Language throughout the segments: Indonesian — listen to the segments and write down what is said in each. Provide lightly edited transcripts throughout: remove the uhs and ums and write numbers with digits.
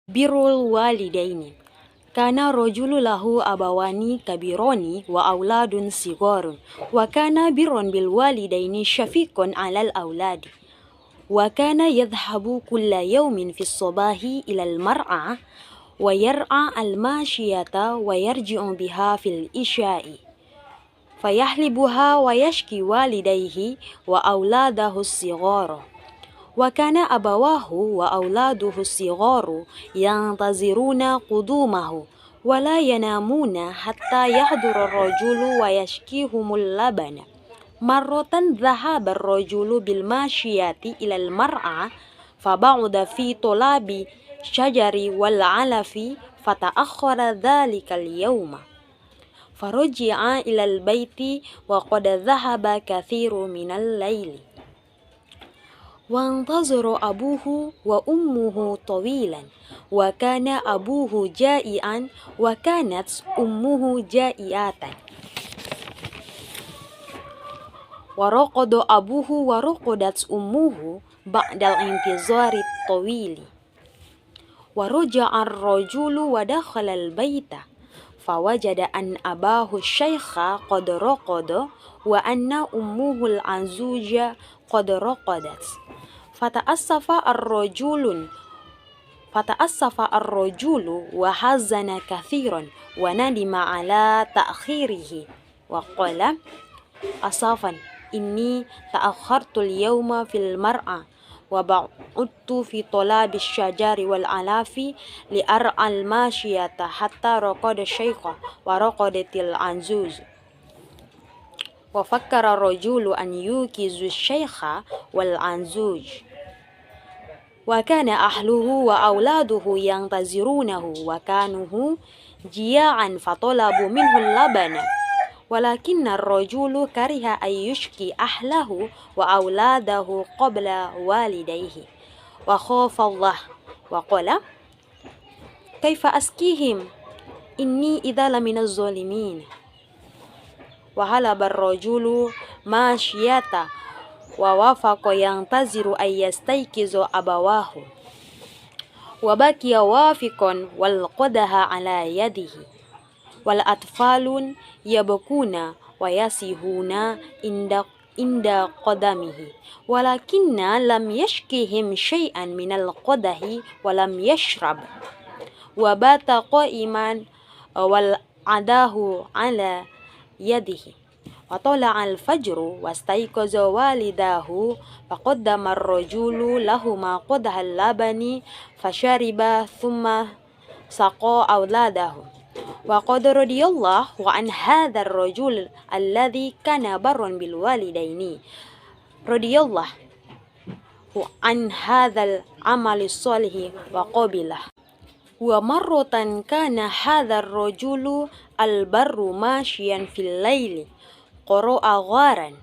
Birrul walidaini. Kana rajulu lahu abawani kabironi wa auladun sigorun. Wa kana birron bil walidaini syafiqun alal auladi. Wa kana yadhhabu kulla yawmin fis sabahi ilal mar'a wa yar'a al mashiyata wa yarji'u biha fil isya'i. Fayahlibuha wa yashki walidayhi wa auladahu sigara. Wa kana abawahu wa auladuhu sigharu yantaziruna qudumahu wa la yanamuna hatta yahdura ar-rajulu wa yashkihumul labana. Marratan dhahaba ar-rajulu bil mashiyati ilal mar'a faba'uda fi tolabi syajari wal alafi fata'akhkhara dhalikal yawma. Faraji'a ilal baiti wa qad dhahaba kathiru minal laili. Wantazara abuhu wa ummuhu tawilan wa kana abuhu ja'ian wa kanat ummuhu ja'iatan. Waraqada abuhu wa raqadat ummuhu ba'dal intizari tawili. Waraja'a ar-rajulu wa dakhala al-baita fawajada an abahu syaikha qad raqada wa anna ummuhu al-azuja qad raqadat. Fata'assafa ar-rajulu wa hazana kathiran wa nadima ala ta'khirihi wa qala asafan inni ta'akhartu al-yawma fil mar'a wa ba'udtu fi talabi syajari wal alafi li ar'al mashiyata hatta raqada syaikha wa raqadatil anzuz. Wa fakkara rajulu an yukizu syaikha wal anzuj. Wa kana ahluhu wa auladuhu yantazirunahu wa kanuhu jiya'an fatalabu minhu labana. Walakinna ar-rajulu kariha ay yushki ahlahu wa auladahu qabla walidayhi. Wa khafa Allah wa qala kaifa askihim inni idza laminaz zalimin. Wa halaba ar-rajulu mashiyata wa wafaqa yantaziru ay yastaykizu abawahu. Wa baqiya wafiqan wal qadaha ala yadihi. Wal atfalun yabkuna wa yasihuna inda qadamihi. Walakinna lam yashkihim syai'an minal qadahi wa lam yashrab. Wa bata qa'iman wal adahu ala yadihi. Wa tala'a al-fajru wastayqaza walidahu faqaddama ar-rajulu lahuma qadha al-labani fashariba thumma saqa auladahu. Wa qad radiyallahu an hadzal rajul alladhi kana barran bil walidaini radiyallahu an hadzal amali shalih wa qabilah. Wa marratan kana hadzal rajulu al-barru mashiyan fil laili qara'a gharan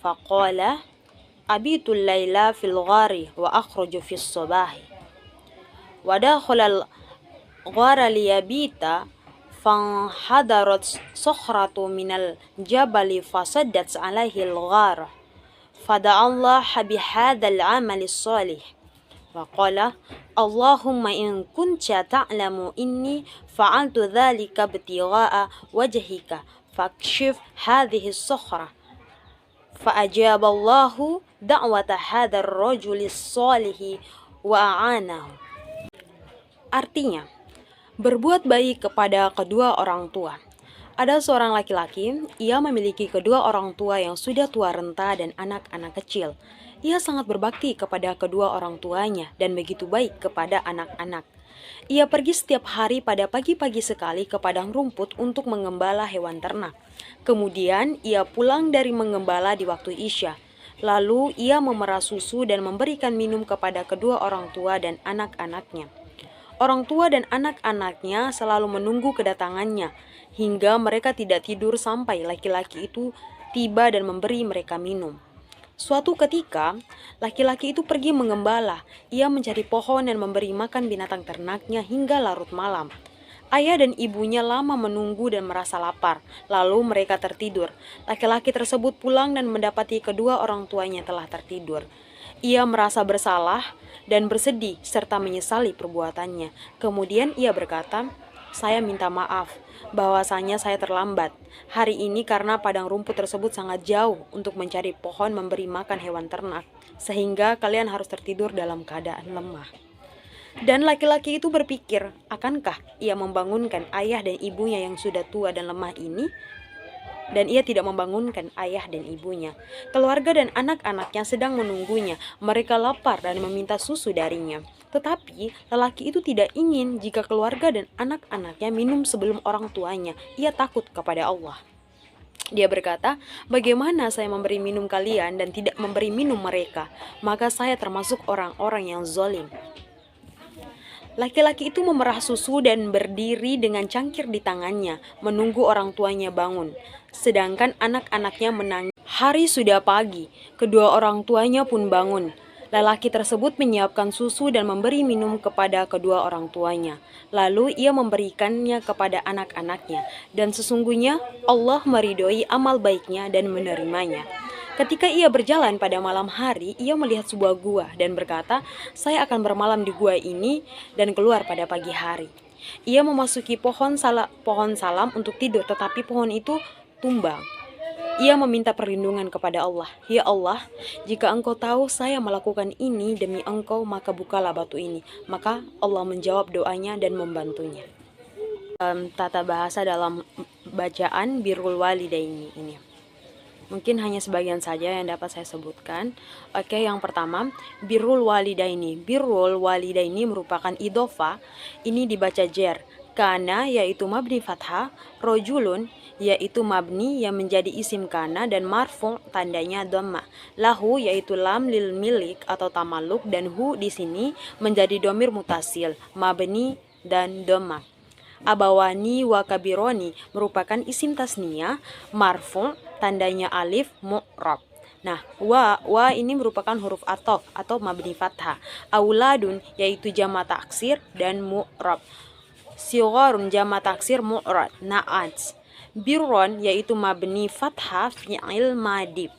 faqala abitul laila fil ghari wa akhruju fis sabahi. Wa dakhala al-ghara liyabita fanhadarat sakhratu minal jabali fasaddat alaihi al-ghara fada'allaha bihadzal amali shalih wa qala Allahumma in kunta ta'lamu inni fa'altu dhalika ibtigha'a wajhika fakshif hadhihi as-sakhra. Fa'ajaballahu da'wata hadzal rajulis salihi wa a'anahu. Artinya, berbuat baik kepada kedua orang tua. Ada seorang laki-laki, ia memiliki kedua orang tua yang sudah tua renta dan anak-anak kecil. Ia sangat berbakti kepada kedua orang tuanya dan begitu baik kepada anak-anak. Ia pergi setiap hari pada pagi-pagi sekali ke padang rumput untuk mengembala hewan ternak. Kemudian ia pulang dari mengembala di waktu Isya. Lalu ia memerah susu dan memberikan minum kepada kedua orang tua dan anak-anaknya. Orang tua dan anak-anaknya selalu menunggu kedatangannya hingga mereka tidak tidur sampai laki-laki itu tiba dan memberi mereka minum. Suatu ketika, laki-laki itu pergi mengembala. Ia mencari pohon dan memberi makan binatang ternaknya hingga larut malam. Ayah dan ibunya lama menunggu dan merasa lapar. Lalu mereka tertidur. Laki-laki tersebut pulang dan mendapati kedua orang tuanya telah tertidur. Ia merasa bersalah dan bersedih serta menyesali perbuatannya. Kemudian ia berkata, "Saya minta maaf bahwasanya saya terlambat hari ini karena padang rumput tersebut sangat jauh untuk mencari pohon memberi makan hewan ternak, sehingga kalian harus tertidur dalam keadaan lemah." Dan laki-laki itu berpikir, akankah ia membangunkan ayah dan ibunya yang sudah tua dan lemah ini? Dan ia tidak membangunkan ayah dan ibunya. Keluarga dan anak-anaknya sedang menunggunya. Mereka lapar dan meminta susu darinya. Tetapi lelaki itu tidak ingin jika keluarga dan anak-anaknya minum sebelum orang tuanya. Ia takut kepada Allah. Dia berkata, "Bagaimana saya memberi minum kalian dan tidak memberi minum mereka? Maka saya termasuk orang-orang yang zalim." Laki-laki itu memerah susu dan berdiri dengan cangkir di tangannya, menunggu orang tuanya bangun. Sedangkan anak-anaknya menangis. Hari sudah pagi, kedua orang tuanya pun bangun. Lelaki tersebut menyiapkan susu dan memberi minum kepada kedua orang tuanya. Lalu ia memberikannya kepada anak-anaknya. Dan sesungguhnya Allah meridhoi amal baiknya dan menerimanya. Ketika ia berjalan pada malam hari, ia melihat sebuah gua dan berkata, "Saya akan bermalam di gua ini dan keluar pada pagi hari." Ia memasuki pohon salam untuk tidur, tetapi pohon itu tumbang. Ia meminta perlindungan kepada Allah. "Ya Allah, jika Engkau tahu saya melakukan ini demi Engkau, maka bukalah batu ini." Maka Allah menjawab doanya dan membantunya. Tata bahasa dalam bacaan birrul walidaini ini. Mungkin hanya sebagian saja yang dapat saya sebutkan. Oke, yang pertama, birrul walidaini. Birrul walidaini merupakan idhofa. Ini dibaca jer. Kana yaitu mabni fathah, rojulun yaitu mabni yang menjadi isim kana dan marfu tandanya dhamma. Lahu yaitu lam lil milik atau tamaluk dan hu di sini menjadi domir mutasil, mabni dan dhamma. Abawani wa kabironi merupakan isim tasniyah marfu tandanya alif mu'rab. Nah, wa ini merupakan huruf athof atau mabni fathah. Auladun yaitu jama taksir dan mu'rab. Sigharun jama taksir mu'rab. Na'at. Birron yaitu mabni fathah fi'il madib.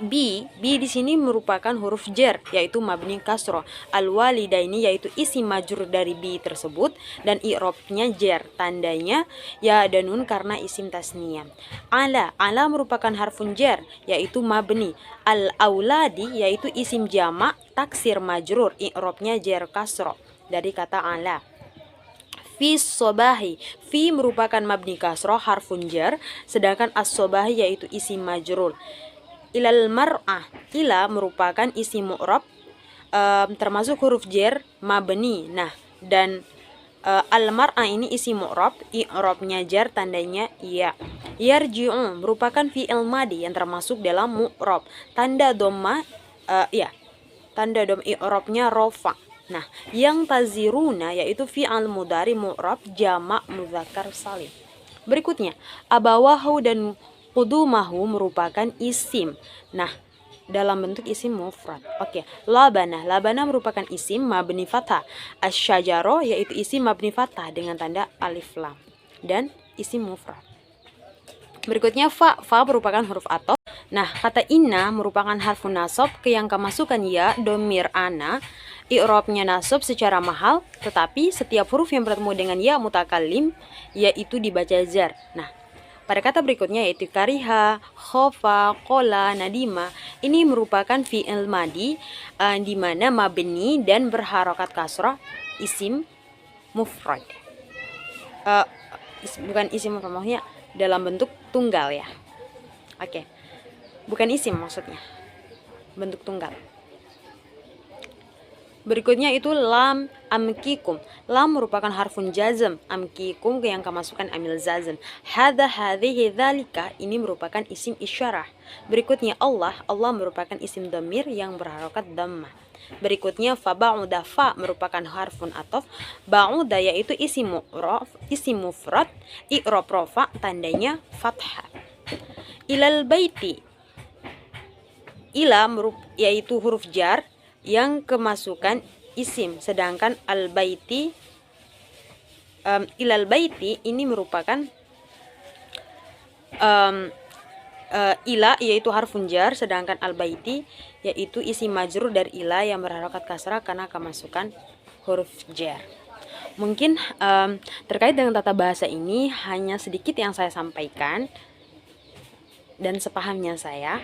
Bi di sini merupakan huruf jar yaitu mabni kasroh. Al-walidaini yaitu isim majrur dari bi tersebut dan i'rabnya jar, tandanya ya dan nun karena isim tasniyah. Ala merupakan harfun jar yaitu mabni. Al-auladi yaitu isim jamak taksir majrur, i'rabnya jar kasroh dari kata ala. Fi sobahi, fi merupakan mabni kasroh harfun jar, sedangkan as-sobahi yaitu isim majrur. Ilal mar'ah, ila merupakan isim mu'rab termasuk huruf jar mabni. Nah, dan al mar'ah ini isim mu'rab, i'rabnya jar tandanya ya. Yarji'u merupakan fi'il madi yang termasuk dalam mu'rab. Tanda dhamma tanda dom i'rabnya rafa. Nah, yang taziruna yaitu fi'il mudhari mu'rab jamak mudzakkar salim. Berikutnya, abawahu dan qudumahu merupakan isim. Nah, dalam bentuk isim mufrad. Oke, labana merupakan isim mabni fathah. Asyajaro yaitu isim mabni fathah dengan tanda alif lam dan isim mufrad. Berikutnya fa merupakan huruf athof. Nah, kata inna merupakan harfun nasab yang kemasukan ya domir ana. I'rabnya nasab secara mahal, tetapi setiap huruf yang bertemu dengan ya mutakallim yaitu dibaca jar. Nah, pada kata berikutnya yaitu kariha, khofa, qola, nadima. Ini merupakan fi'il madi di mana mabni dan berharokat kasrah isim mufrad. Bukan isim mufrad, maksudnya dalam bentuk tunggal ya. Oke. Bukan isim maksudnya. Bentuk tunggal. Berikutnya itu lam amkikum. Lam merupakan harfun jazm, amkikum yang kemasukan amil jazm. Hadza hadhihi dzalika ini merupakan isim isyarah. Berikutnya Allah merupakan isim dhamir yang berharokat dhammah. Berikutnya fa ba'uda, fa merupakan harfun athof. Ba'uda yaitu isim mufrad, i'rab rafa tandanya fathah. Ilal baiti, ila yaitu huruf jar yang kemasukan isim, sedangkan al-baiti ilal baiti ini merupakan ila yaitu harfun jar, sedangkan al-baiti yaitu isi majrur dari ila yang berharokat kasrah karena kemasukan huruf jar. Mungkin terkait dengan tata bahasa ini hanya sedikit yang saya sampaikan dan sepahamnya saya.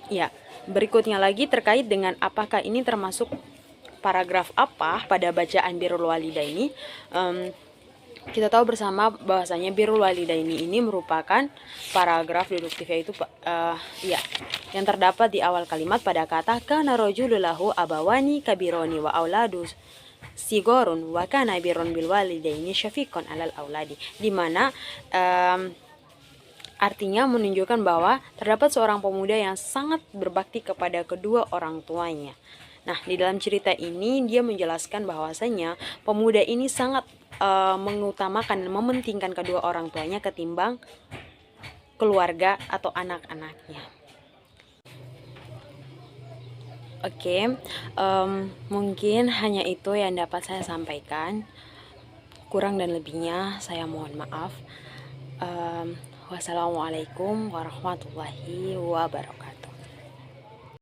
Ya, berikutnya lagi terkait dengan apakah ini termasuk paragraf apa pada bacaan birrul walidaini. Kita tahu bersama bahwasanya birrul walidaini ini merupakan paragraf deduktif, yaitu ya, yang terdapat di awal kalimat pada kata kana rajulun lahu abawani kabironi wa auladus sigorun wa kana birrun bil walidaini syafiqun alal auladi, di mana artinya menunjukkan bahwa terdapat seorang pemuda yang sangat berbakti kepada kedua orang tuanya. Nah, di dalam cerita ini dia menjelaskan bahwasanya pemuda ini sangat mengutamakan dan mementingkan kedua orang tuanya ketimbang keluarga atau anak-anaknya. Oke, mungkin hanya itu yang dapat saya sampaikan. Kurang dan lebihnya saya mohon maaf. Wassalamualaikum warahmatullahi wabarakatuh.